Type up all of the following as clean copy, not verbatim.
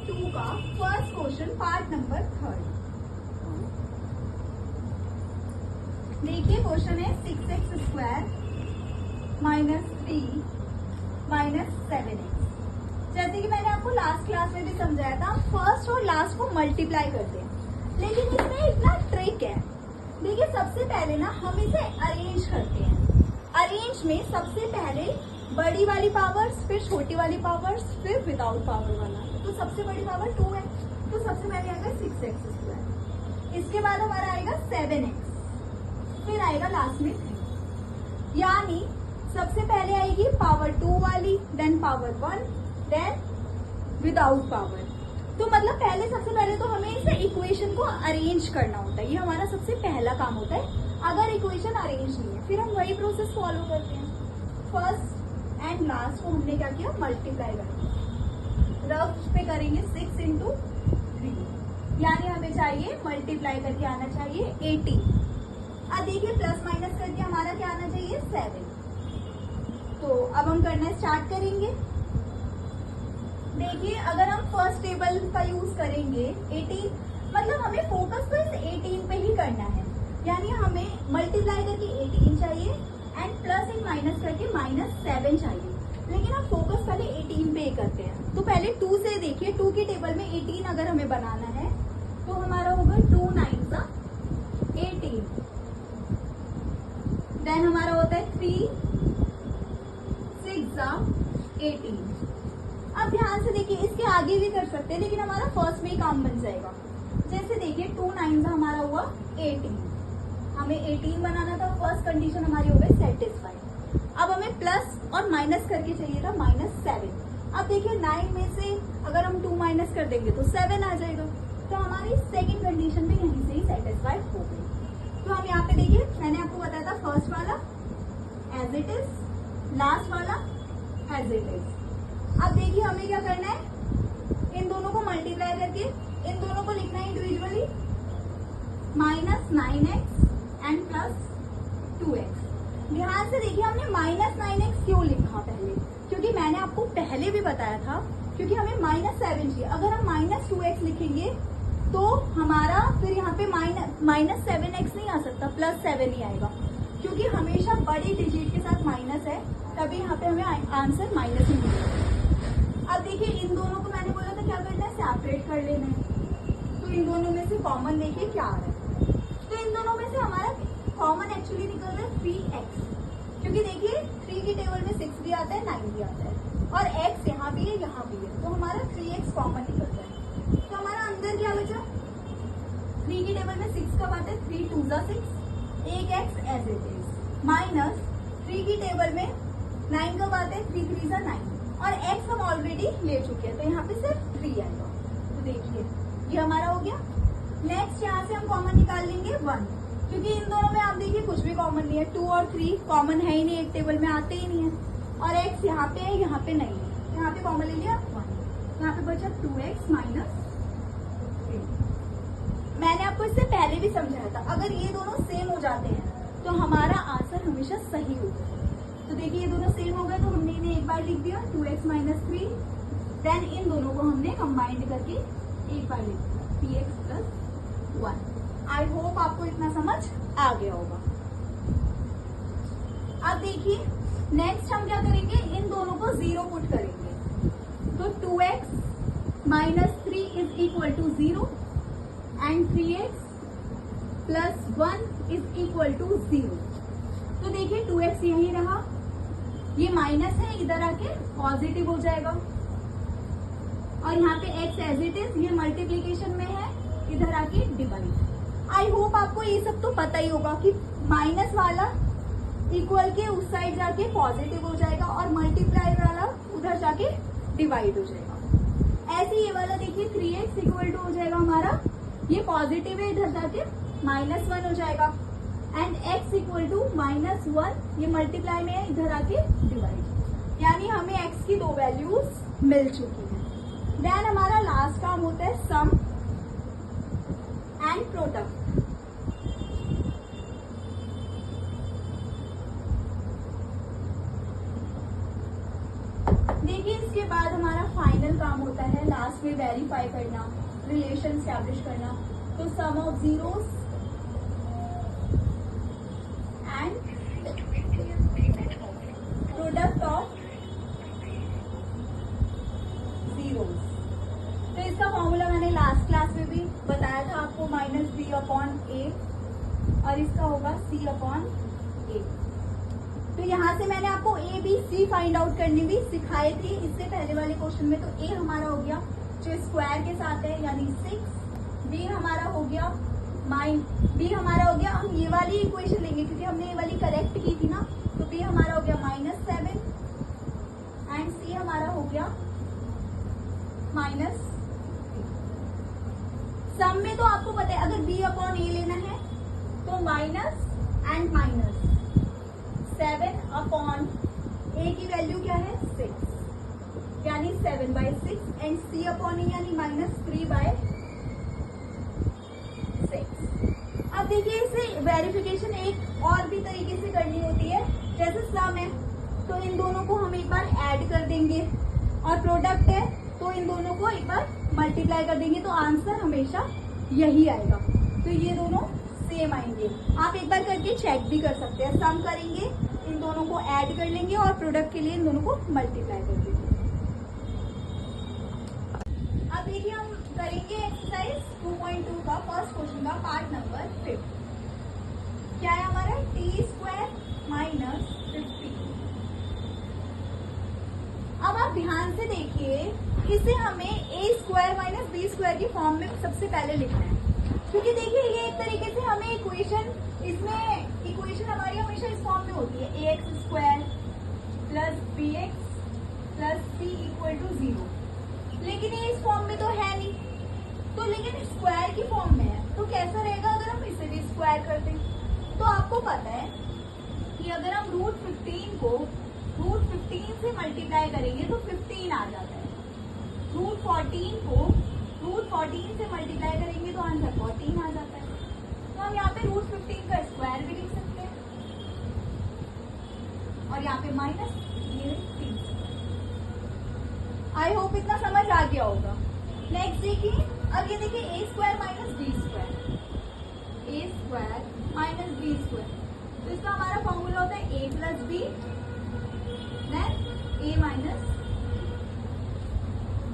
2 का first question part number 3। देखिए question है 6x² माइनस 3 माइनस 7x। जैसे कि मैंने आपको लास्ट क्लास में भी समझाया था, फर्स्ट और लास्ट को मल्टीप्लाई करते हैं, लेकिन इसमें इतना ट्रिक है। देखिए सबसे पहले ना हम इसे अरेंज करते हैं। अरेंज में सबसे पहले बड़ी वाली पावर्स, फिर छोटी वाली पावर्स, फिर विदाउट पावर वाला। तो सबसे बड़ी पावर 2 है, तो सबसे पहले आएगा 6x²। इसके बाद हमारा आएगा 7x, फिर आएगा लास्ट में 3। यानी सबसे पहले आएगी पावर 2 वाली, then power 1, then without power. तो मतलब पहले सबसे पहले तो हमें इसे इक्वेशन को अरेंज करना होता है। ये हमारा सबसे पहला काम होता है। अगर इक्वेशन अरेंज नहीं है, फिर हम वही प्रोसेस फॉलो करते हैं। फर्स्ट एंड लास्ट को हमने क्या किया, मल्टीप्लाई कर दिया। रफ पे करेंगे 6 × 3, यानी हमें चाहिए मल्टीप्लाई करके आना चाहिए 18। अब देखिए प्लस माइनस करके हमारा क्या आना चाहिए, 7। तो अब हम करना स्टार्ट करेंगे। देखिए अगर हम फर्स्ट टेबल का यूज करेंगे 18, मतलब हमें फोकस तो इस 18 पे ही करना है। यानी हमें मल्टीप्लाई करके 18 चाहिए एंड प्लस एक माइनस करके -7 चाहिए, लेकिन हम फोकस पहले 18 पे ही करते हैं। तो पहले 2 से देखिए, 2 की टेबल में 18 अगर हमें बनाना है तो हमारा होगा 2 9 18, देन हमारा होता है 3 6 18। अब ध्यान से देखिए, इसके आगे भी कर सकते हैं, लेकिन हमारा फर्स्ट में ही काम बन जाएगा। जैसे देखिए 2 9 हमारा हुआ 18, हमें 18 बनाना था, फर्स्ट कंडीशन हमारी हो गई सेटिस्फाइड। अब हमें प्लस और माइनस करके चाहिए था -7। अब देखिए 9 में से अगर हम 2 माइनस कर देंगे तो 7 आ जाएगा। तो हमारी सेकेंड कंडीशन भी यहीं से ही सेटिस्फाइड हो गई। तो हम यहाँ पे देखिए, मैंने आपको बताया था फर्स्ट वाला एज इट इज, लास्ट वाला एज इट इज। अब देखिए हमें क्या करना है, इन दोनों को मल्टीप्लाई करके इन दोनों को लिखना है इंडिविजुअली, -9x एंड +2x। ध्यान से देखिए हमने -9x क्यों लिखा पहले, क्योंकि मैंने आपको पहले भी बताया था, क्योंकि हमें -7 चाहिए। अगर हम -2x लिखेंगे तो हमारा फिर यहाँ पे -7x नहीं आ सकता, +7 ही आएगा, क्योंकि हमेशा बड़ी डिजिट के साथ माइनस है, तभी यहाँ पे हमें आंसर माइनस ही मिलेगा। अब देखिए इन दोनों को मैंने बोला था क्या करना है, सेपरेट कर लेना है। तो इन दोनों में से कॉमन देखिए क्या आ रहा है, तो इन दोनों में से हमारा कॉमन एक्चुअली निकल रहा है 3x, क्योंकि देखिए 3 की टेबल में 6 भी आता है, 9 भी आता है, और x यहाँ भी है, यहाँ भी है, तो हमारा 3x कॉमन निकल रहा है। तो हमारा अंदर क्या बचा, 3 की टेबल में 6 कब आता है, 3 2 6, एक x as it is, minus 3 की टेबल में 9 कब आता है, 3 3 9, और x हम ऑलरेडी ले चुके हैं, तो यहाँ पे सिर्फ 3 आएगा। तो देखिए ये हमारा हो गया। नेक्स्ट यहाँ से हम कॉमन निकाल लेंगे 1, क्योंकि इन दोनों में आप देखिए कुछ भी कॉमन नहीं है, 2 और 3 कॉमन है ही नहीं, एक टेबल में आते ही नहीं है, और x यहाँ पे है, यहाँ पे नहीं है, यहाँ पे कॉमन ले लिया 1, यहाँ पे बचा 2x - 3। मैंने आपको इससे पहले भी समझाया था, अगर ये दोनों सेम हो जाते हैं तो हमारा आंसर हमेशा सही होगा। तो देखिए ये दोनों सेम हो गए, तो हमने इन्हें एक बार लिख दिया 2x - 3, देन इन दोनों को हमने कंबाइंड करके एक बार लिख दिया 3x + 1। आई होप आपको इतना समझ आ गया होगा। अब देखिए नेक्स्ट हम क्या करेंगे, इन दोनों को 0 पुट करेंगे, तो 2x - 3 = 0 एंड 3x + 1 = 0। तो देखिए 2x यही रहा, ये माइनस है, इधर आके पॉजिटिव हो जाएगा, और यहाँ पे x एज इट इज, ये मल्टीप्लीकेशन में है, इधर आके डिवाइड। आई होप आपको ये सब तो पता ही होगा कि माइनस वाला इक्वल के उस साइड जाके पॉजिटिव हो जाएगा, और मल्टीप्लाई वाला उधर जाके डिवाइड हो जाएगा। ऐसे ये वाला देखिए 3x = हो जाएगा हमारा, ये पॉजिटिव है, इधर जाके -1 हो जाएगा, एंड x = -1, ये मल्टीप्लाई में है, इधर आके डिवाइड। यानी हमें x की 2 वैल्यूज मिल चुकी है। देन हमारा लास्ट काम होता है सम एंड प्रोडक्ट। देखिए इसके बाद हमारा फाइनल काम होता है लास्ट में वेरीफाई करना, रिलेशन स्टैब्लिश करना। तो sum of zeros and product of zeros. तो इसका फॉर्मूला मैंने लास्ट क्लास में भी बताया था आपको, -b/a और इसका होगा c/a। तो यहाँ से मैंने आपको a b c find out करनी भी सिखाई थी इससे पहले वाले क्वेश्चन में। तो a हमारा हो गया जो स्क्वायर के साथ है यानी 6, b हमारा हो गया हम ये वाली इक्वेशन लेंगे क्योंकि हमने ये वाली करेक्ट की थी ना। तो b हमारा हो गया -7 एंड c हमारा हो गया -3। सम में तो आपको पता है अगर b/a लेना है तो माइनस एंड माइनस 7/a की वैल्यू क्या है 6 यानी 7/6 एंड c/a यानी -3/6। अब देखिए इसे वेरिफिकेशन एक और भी तरीके से करनी होती है। जैसे सम है तो इन दोनों को हम एक बार ऐड कर देंगे और प्रोडक्ट है तो इन दोनों को एक बार मल्टीप्लाई कर देंगे तो आंसर हमेशा यही आएगा। तो ये दोनों सेम आएंगे। आप एक बार करके चेक भी कर सकते हैं। सम करेंगे, इन दोनों को ऐड कर लेंगे और प्रोडक्ट के लिए इन दोनों को मल्टीप्लाई कर देंगे। अब देखिए हम करेंगे एक्सरसाइज 2.2 का फर्स्ट क्वेश्चन का पार्ट नंबर 5। क्या है हमारा t² - 50। अब आप ध्यान से देखिए, इसे हमें a² - b² की फॉर्म में सबसे पहले लिखना है क्योंकि देखिए ये एक तरीके से हमें इक्वेशन हमारी हमेशा इस फॉर्म में होती है ax² + bx + c = 0। लेकिन ये इस फॉर्म में तो है नहीं, तो लेकिन स्क्वायर की फॉर्म में है। तो कैसा रहेगा अगर हम इसे भी स्क्वायर कर दें। तो आपको पता है कि अगर हम √15 को √15 से मल्टीप्लाई करेंगे तो 15 आ जाता है। √14 को √14 से मल्टीप्लाई करेंगे तो आंसर 14 आ जाता है। तो हम यहाँ पे √15 का स्क्वायर भी लिख सकते हैं और यहाँ पे माइनस ये 3। आई होप इतना समझ आ गया होगा। नेक्स्ट देखिए, अब ये देखिए a² - b², a² - b²। तो इसका हमारा फॉर्मूला होता है a + b देन a -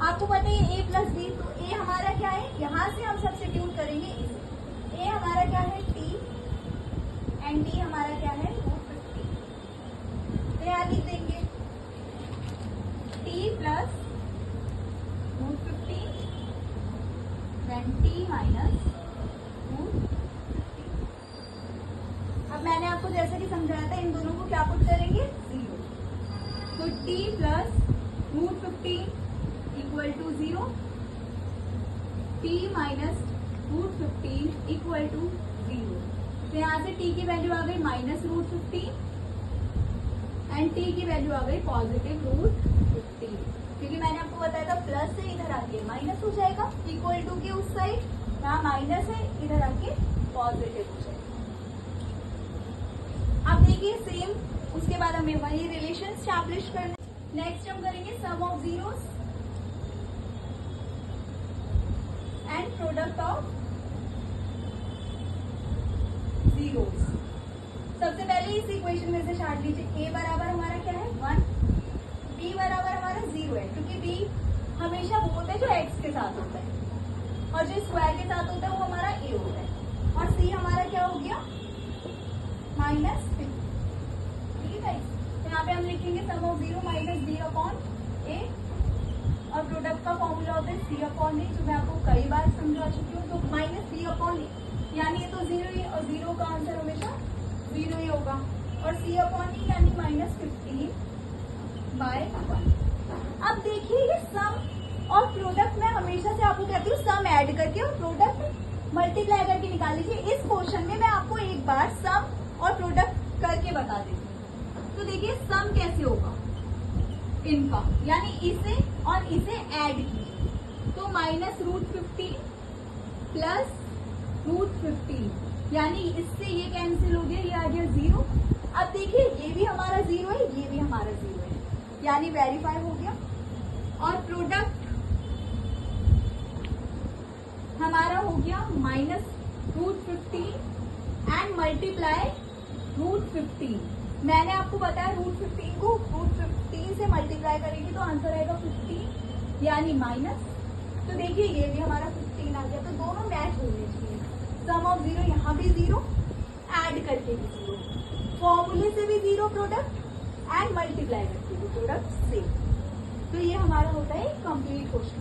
आपको पता है a + b। तो a हमारा क्या है, यहाँ से हम सब्स्टिट्यूट करेंगे इसे। a हमारा क्या है t एंड t हमारा क्या है √15। तो यहाँ लिख देंगे t + √15 देन t - √15। अब मैंने आपको जैसे कि समझाया था इन दोनों को क्या पुट करेंगे 0। तो t + √15 = 0, t - √15 = 0। तो यहाँ से t की वैल्यू आ गई -√15 एंड t की वैल्यू आ गई +√15 क्योंकि मैंने आपको बताया था प्लस से इधर आके माइनस हो जाएगा इक्वल टू के उस साइड, यहाँ माइनस है इधर आके पॉजिटिव हो जाएगा। अब देखिए सेम उसके बाद हमें वही रिलेशन स्टैब्लिश करना। नेक्स्ट हम करेंगे sum of zeros and product of zeros. सबसे पहले इस इक्वेशन में से छाट लीजिए। a बराबर हमारा क्या है 1, b बराबर हमारा 0 है क्योंकि b हमेशा वो होता है जो x के साथ होता है और जो स्क्वायर के साथ होता है वो हमारा a होता है। और c हमारा क्या हो गया -50। ठीक है, तो यहाँ पे हम लिखेंगे सम ऑफ 0 - b/a और प्रोडक्ट का फॉर्मूला होता है c/a जो मैं आपको कई बार समझा चुकी हूँ। तो -c/a यानी ये तो 0 ही और 0 का आंसर हमेशा 0 ही होगा और c/e यानी -15/1। अब देखिए ये सम और प्रोडक्ट मैं हमेशा से आपको कहती हूँ सम ऐड करके और प्रोडक्ट मल्टीप्लाई करके निकाल लीजिए। इस क्वेश्चन में मैं आपको एक बार सम और प्रोडक्ट करके बता देती हूँ। तो देखिए सम कैसे होगा इनका, यानी इसे और इसे ऐड कीजिए तो -√15 + √15 यानी इससे ये कैंसिल हो गया, ये आ गया 0। अब देखिए ये भी हमारा 0 है, ये भी हमारा 0 है, यानी वेरीफाई हो गया। और प्रोडक्ट हमारा हो गया -√15 एंड मल्टीप्लाई √15। मैंने आपको बताया √15 को √15 से मल्टीप्लाई करेंगे तो आंसर आएगा 15 यानी माइनस। तो देखिए ये भी हमारा 15 आ गया, तो दोनों मैच होने चाहिए। सम ऑफ 0 यहाँ भी 0, ऐड करके भी 0, फॉर्मूले से भी 0 प्रोडक्ट एंड मल्टीप्लाई करके भी प्रोडक्ट सेम। तो ये हमारा होता है कंप्लीट क्वेश्चन।